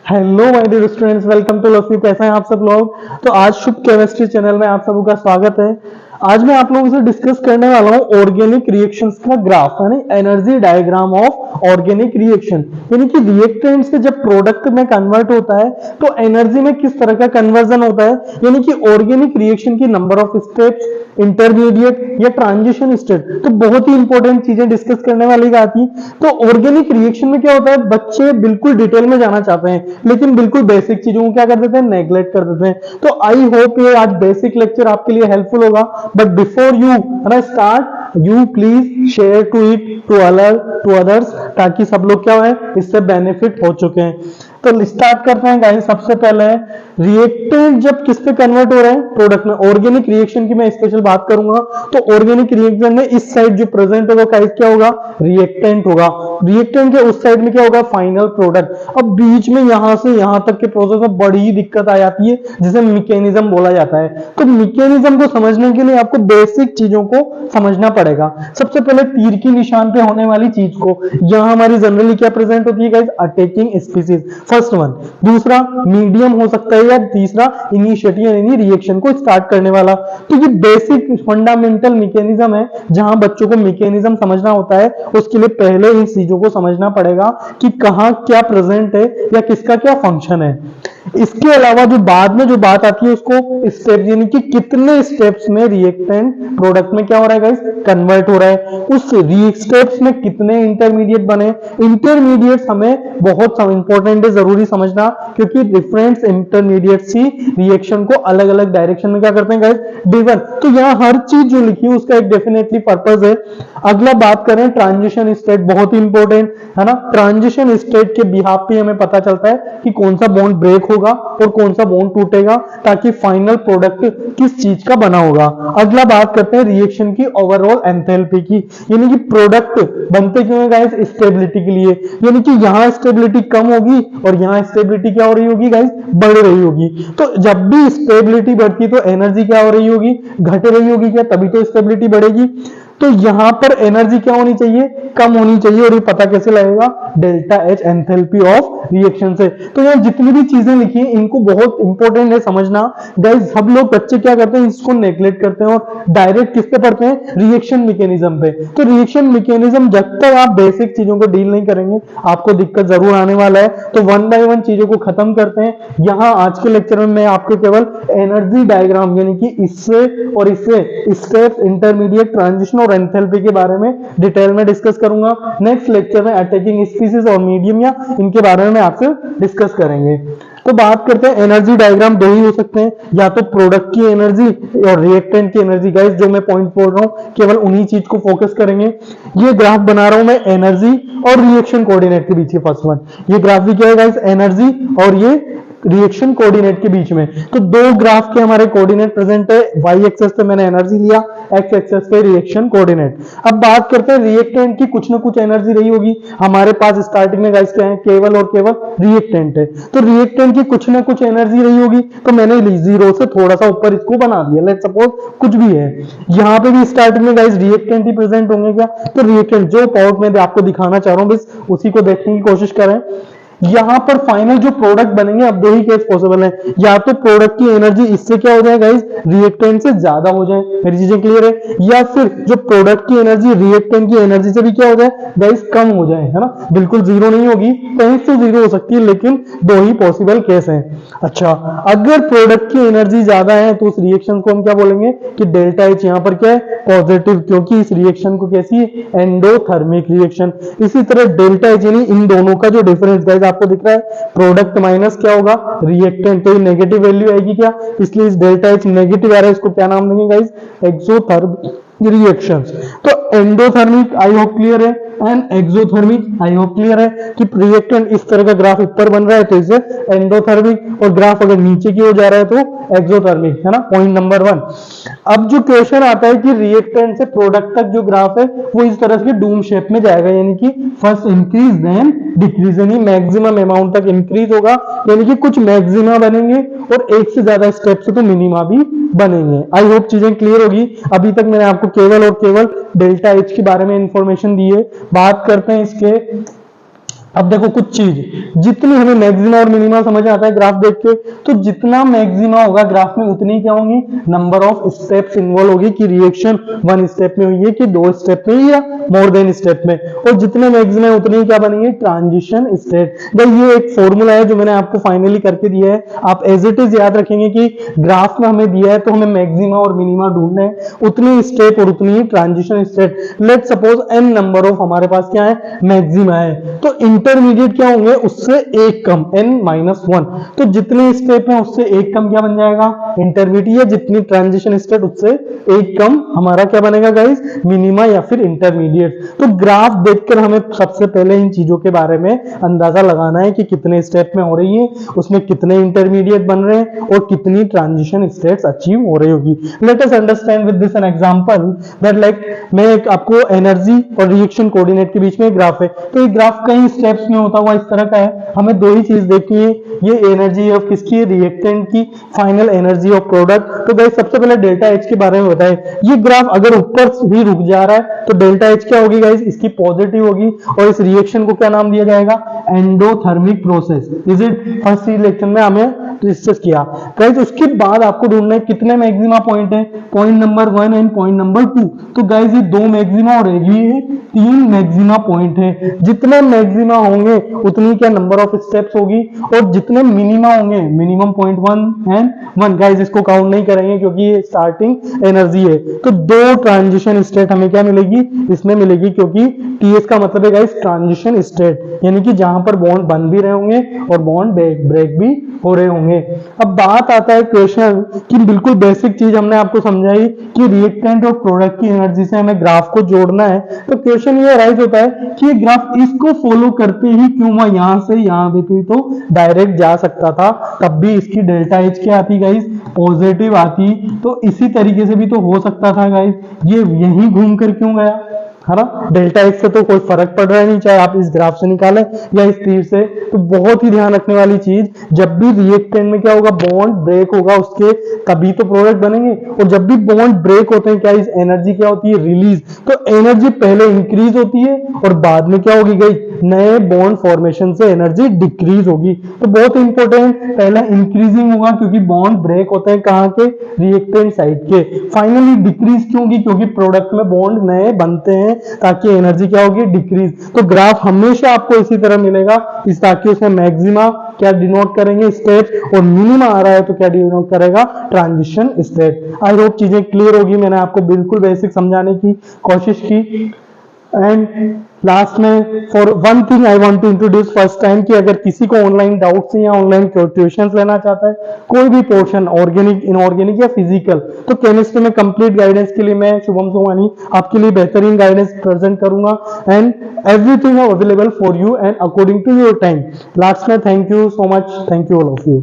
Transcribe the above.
Hello my dear students, welcome to Lassi. कैसे हैं आप सब लोग। तो आज शुभ केमिस्ट्री चैनल में आप सबों का स्वागत है। आज मैं आप लोगों से डिस्कस करने वाला हूं ऑर्गेनिक रिएक्शंस का ग्राफ, यानी energy diagram of organic reaction. यानी कि रिएक्टेंट से जब प्रोडक्ट में कन्वर्ट होता है तो एनर्जी में किस तरह का कन्वर्जन होता है, यानी कि ऑर्गेनिक रिएक्शन की नंबर ऑफ स्टेप्स, इंटरमीडिएट या ट्रांजिशन स्टेट। तो बहुत ही इंपॉर्टेंट चीजें डिस्कस करने वाली आती। तो ऑर्गेनिक रिएक्शन में क्या होता है, बच्चे बिल्कुल डिटेल में जाना चाहते हैं लेकिन बिल्कुल बेसिक चीजों को क्या कर देते हैं, नेग्लेक्ट कर देते हैं। तो आई होप ये आज बेसिक लेक्चर आपके लिए हेल्पफुल होगा। But before you start, you please share to it to others, ताकि सब लोग क्या है इससे बेनिफिट हो चुके हैं। तो स्टार्ट करते हैं गाइस। सबसे पहले रिएक्टेंट जब किस पे कन्वर्ट हो रहे हैं, प्रोडक्ट में। ऑर्गेनिक रिएक्शन की मैं स्पेशल बात करूंगा तो ऑर्गेनिक रिएक्शन में इस साइड जो प्रेजेंट होगा गाइस क्या होगा, रिएक्टेंट होगा। रिएक्टेंट के उस साइड में क्या होगा, फाइनल प्रोडक्ट। अब बीच में यहां से यहां तक के प्रोसेस में बड़ी ही दिक्कत आ जाती है जिसे मैकेनिज्म बोला जाता है। तो मैकेनिज्म को समझने के लिए आपको बेसिक चीजों को समझना पड़ेगा। सबसे पहले तीर की निशान पे होने वाली चीज को, यहां हमारी जनरली क्या प्रेजेंट होती है guys, attacking species, first one. दूसरा मीडियम हो सकता है, या तीसरा इनिशिएटिव यानी रिएक्शन को स्टार्ट करने वाला। तो ये बेसिक फंडामेंटल मैकेनिज्म है। जहां बच्चों को मैकेनिज्म समझना होता है उसके लिए पहले इन चीजों को समझना पड़ेगा कि कहां क्या प्रेजेंट है या किसका क्या फंक्शन है। इसके अलावा जो बाद में जो बात आती है उसको स्टेप, यानी कि कितने स्टेप्स में रिएक्टेंट प्रोडक्ट में क्या हो रहा है गाइस, कन्वर्ट हो रहा है। उस स्टेप्स में कितने इंटरमीडिएट बने। इंटरमीडिएट हमें बहुत इंपॉर्टेंट है, जरूरी समझना, क्योंकि डिफरेंट इंटरमीडिएट्स ही रिएक्शन को अलग अलग डायरेक्शन में क्या करते हैं गाइस, डिवाइड। तो यहाँ हर चीज जो लिखी है उसका एक डेफिनेटली पर्पस है। अगला बात करें ट्रांजिशन स्टेट, बहुत ही इंपॉर्टेंट है ना। ट्रांजिशन स्टेट के बिहाफ पे हमें पता चलता है कि कौन सा बॉन्ड ब्रेक होगा और कौन सा बॉन्ड टूटेगा, ताकि फाइनल प्रोडक्ट किस चीज का बना होगा। अगला बात करते हैं रिएक्शन की ओवरऑल एंथैल्पी की, यानी कि प्रोडक्ट बनते क्यों है गाइस, स्टेबिलिटी के लिए। यानी कि यहां स्टेबिलिटी कम होगी और यहां स्टेबिलिटी क्या हो रही होगी गाइस, बढ़ रही होगी। तो जब भी स्टेबिलिटी बढ़ती तो एनर्जी क्या हो रही होगी, घट रही होगी क्या, तभी तो स्टेबिलिटी बढ़ेगी। तो यहां पर एनर्जी क्या होनी चाहिए, कम होनी चाहिए। और ये पता कैसे लगेगा, delta H enthalpy of reaction से। तो यहाँ जितनी भी चीजें लिखी हैं इनको बहुत इंपॉर्टेंट है समझना गाइस। सब लोग बच्चे क्या करते हैं, इसको नेग्लेक्ट करते हैं और डायरेक्ट किस पे पढ़ते हैं, रिएक्शन मैकेनिज्म पे। तो रिएक्शन मैकेनिज्म जब तक आप बेसिक चीजों को डील नहीं करेंगे आपको दिक्कत जरूर आने वाला है। तो वन बाय वन चीजों को खत्म करते हैं। यहाँ आज के लेक्चर में मैं आपको केवल एनर्जी डायग्राम, यानी कि इससे और इससे स्टेप्स, इंटरमीडिएट, ट्रांजिशन और एंथैल्पी के बारे में डिटेल में डिस्कस करूंगा। नेक्स्ट लेक्चर में अटैकिंग स्पीसीज और मीडियम या इनके बारे में आपसे डिस्कस करेंगे। तो बात करते हैं, एनर्जी डायग्राम दो ही हो सकते हैं, या तो प्रोडक्ट की एनर्जी और रिएक्टेंट की एनर्जी। गाइस जो मैं पॉइंट बोल रहा हूं केवल उन्हीं चीज को फोकस करेंगे। ये ग्राफ बना रहा हूं मैं एनर्जी और रिएक्शन कोऑर्डिनेट के बीच, फर्स्ट वन। ये ग्राफ भी क्या है गाइस, एनर्जी और ये रिएक्शन कोऑर्डिनेट के बीच में। तो दो ग्राफ के हमारे कोऑर्डिनेट प्रेजेंट है, वाई एक्सेस पे मैंने एनर्जी लिया, एक्स एक्सेस पे रिएक्शन कोऑर्डिनेट। अब बात करते हैं रिएक्टेंट की, कुछ ना कुछ एनर्जी रही होगी हमारे पास। स्टार्टिंग में गाइस क्या है, केवल और केवल रिएक्टेंट है। तो रिएक्टेंट की कुछ ना कुछ एनर्जी रही होगी, तो मैंने जीरो से थोड़ा सा ऊपर इसको बना दिया। लेट्स सपोज कुछ भी है, यहाँ पे भी स्टार्टिंग में गाइस रिएक्टेंट ही प्रेजेंट होंगे क्या। तो रिएक्टेंट जो पाउट में आपको दिखाना चाह रहा हूँ बस उसी को देखने की कोशिश करें। यहां पर फाइनल जो प्रोडक्ट बनेंगे, अब दो ही केस पॉसिबल है, या तो प्रोडक्ट की एनर्जी इससे क्या हो जाए गाइस, रिएक्टेंट से ज्यादा हो जाए, मेरी चीजें क्लियर है, या फिर जो प्रोडक्ट की एनर्जी रिएक्टेंट की एनर्जी से भी क्या हो जाए गाइस, कम हो जाए, है ना। बिल्कुल जीरो नहीं होगी, कहीं से जीरो हो सकती है, लेकिन दो ही पॉसिबल केस है। अच्छा, अगर प्रोडक्ट की एनर्जी ज्यादा है तो उस रिएक्शन को हम क्या बोलेंगे कि डेल्टा एच यहाँ पर क्या है, पॉजिटिव, क्योंकि इस रिएक्शन को कैसी है, एंडोथर्मिक रिएक्शन। इसी तरह डेल्टा एच यानी इन दोनों का जो डिफरेंस गाइस आपको दिख रहा है, प्रोडक्ट माइनस क्या होगा, रिएक्टेंट, तो ये नेगेटिव वैल्यू आएगी क्या, इसलिए इस डेल्टा एच नेगेटिव आ रहा है, इसको क्या नाम देंगे गाइस, एक्सोथर्मिक रिएक्शंस। तो एंडोथर्मिक आई होप क्लियर है, and exothermic I hope clear है कि रिएक्टेंट इस तरह का ग्राफ ऊपर बन रहा है तो इसे एंडोथर्मिक, और ग्राफ अगर नीचे की ओर जा रहा है तो एक्सोथर्मिक, है ना, पॉइंट नंबर वन। अब जो क्वेश्चन आता है कि रिएक्टेंट से प्रोडक्ट तक जो ग्राफ है वो इस तरह से डूम शेप में जाएगा, यानी कि फर्स्ट इंक्रीज देन डिक्रीज, यानी मैक्सिमम अमाउंट तक इंक्रीज होगा, यानी कि कुछ मैक्सिमा बनेंगे और एक से ज्यादा स्टेप से तो मिनिमा भी बनेंगे। आई होप चीजें क्लियर होगी। अभी तक मैंने आपको केवल और केवल डेल्टा एच के बारे में इंफॉर्मेशन दी है। बात करते हैं इसके अब देखो कुछ चीज, जितनी हमें मैक्सिमा और मिनिमा समझ आता है ग्राफ देख के, तो जितना मैक्सिमा होगा ग्राफ में उतनी क्या होंगी, नंबर ऑफ स्टेप्स इन्वॉल्व होगी कि रिएक्शन वन स्टेप में हुई है कि दो स्टेप में या मोर देन स्टेप में, और जितने मैक्सिमा है उतनी क्या बनेंगे, ट्रांजिशन स्टेट। भाई ये एक फॉर्मूला है जो मैंने आपको फाइनली करके दिया है, आप एज इट इज याद रखेंगे कि ग्राफ में हमें दिया है तो हमें मैक्सिमा और मिनिमा ढूंढना है, उतनी स्टेप और उतनी ही transition state. Let suppose N number of हमारे पास क्या है, मैक्सिमा है, तो इंटरमीडिएट क्या होंगे, उससे एक कम n-1, तो जितने स्टेप है उससे एक कम क्या बन जाएगा, इंटरमीडिएट, या जितनी ट्रांजिशन स्टेट उससे एक कम हमारा क्या बनेगा गाइस, मिनिमा या फिर इंटरमीडिएट। तो ग्राफ देखकर हमें सबसे पहले इन चीजों के बारे में अंदाजा लगाना है कि कितने स्टेप में हो रही है, उसमें कितने इंटरमीडिएट बन रहे हैं और कितनी ट्रांजिशन स्टेट्स अचीव हो रही होगी। Let us understand with this an example that like मैं एक आपको एनर्जी और रिएक्शन कोऑर्डिनेट के बीच में एक ग्राफ है, तो ये ग्राफ कई स्टेप्स में होता हुआ इस तरह का है, हमें दो ही चीज देखनी है, ये एनर्जी ऑफ किसकी, रिएक्टेंट की, फाइनल एनर्जी ऑफ प्रोडक्ट। तो गाइस सबसे पहले डेल्टा एच के बारे में बताएं, ये ग्राफ अगर ऊपर ही रुक जा रहा है तो डेल्टा एच क्या होगी गाइस, इसकी पॉजिटिव होगी, और इस रिएक्शन को क्या नाम दिया जाएगा, endothermic process. Is it, first reaction में हमें डिस्कस किया गाइस। उसके बाद आपको ढूंढना है कितने मैक्सिमा पॉइंट है, point number 1 and point number 2। तो गाइस ये दो मैक्सिमा और ये 3 मैक्सिमा पॉइंट है, जितने मैक्सिमा होंगे उतनी क्या नंबर ऑफ स्टेप्स होगी, और जितने मिनिमा होंगे, मिनिमम पॉइंट 1 एंड 1, गाइस इसको काउंट नहीं करेंगे क्योंकि ये स्टार्टिंग एनर्जी है। तो दो ट्रांजिशन स्टेट हमें क्या मिलेगी, इसमें मिलेगी, क्योंकि टीएस का मतलब है गाइस ट्रांजिशन स्टेट, यानी कि जहां पर बॉन्ड बन भी रहे होंगे और बॉन्ड ब्रेक भी हो रहे होंगे। अब बात आता है क्वेश्चन कि बिल्कुल बेसिक चीज हमने आपको समझाई कि रिएक्टेंट और प्रोडक्ट की एनर्जी से हमें ग्राफ को जोड़ना है, तो क्वेश्चन ये राइज होता है कि ये ग्राफ इसको फॉलो करते ही क्यों हुआ, यहां से यहां भी तो डायरेक्ट जा सकता था, तब भी इसकी डेल्टा एच क्या आती गाइस, पॉजिटिव आती, तो इसी तरीके से भी तो हो सकता था गाइस, ये यहीं घूम कर क्यों गया, है ना, डेल्टा एक्स से तो कोई फर्क पड़ रहा नहीं, चाहे आप इस ग्राफ से निकालें या इस तीर से। तो बहुत ही ध्यान रखने वाली चीज, जब भी रिएक्टेंट में क्या होगा, बॉन्ड ब्रेक होगा उसके, तभी तो प्रोडक्ट बनेंगे, और जब भी बॉन्ड ब्रेक होते हैं क्या, इस एनर्जी क्या होती है, रिलीज। तो एनर्जी पहले इंक्रीज होती है और बाद में क्या होगी गई, नए बॉन्ड फॉर्मेशन से एनर्जी डिक्रीज होगी। तो बहुत इंपॉर्टेंट, पहले इंक्रीजिंग होगा क्योंकि बॉन्ड ब्रेक होते हैं कहां के, रिएक्टेंट साइड के, फाइनली डिक्रीज क्यों होगी, क्योंकि प्रोडक्ट में बॉन्ड नए बनते हैं, ताकि एनर्जी क्या होगी, डिक्रीज। तो ग्राफ हमेशा आपको इसी तरह मिलेगा, इस ताकि उसमें मैक्सिमा क्या डिनोट करेंगे, स्टेट, और मिनिमा आ रहा है तो क्या डिनोट करेगा, ट्रांजिशन स्टेट। आई होप चीजें क्लियर होगी, मैंने आपको बिल्कुल बेसिक समझाने की कोशिश की। एंड लास्ट में for one thing I want to introduce first time, कि अगर किसी को ऑनलाइन डाउट्स या ऑनलाइन ट्यूशंस लेना चाहता है, कोई भी पोर्शन ऑर्गेनिक, इनऑर्गेनिक या फिजिकल, तो केमिस्ट्री में कंप्लीट गाइडेंस के लिए मैं शुभम सोमानी आपके लिए बेहतरीन गाइडेंस प्रेजेंट करूंगा, and everything available for you and according to your time. Last में thank you so much, thank you all of you.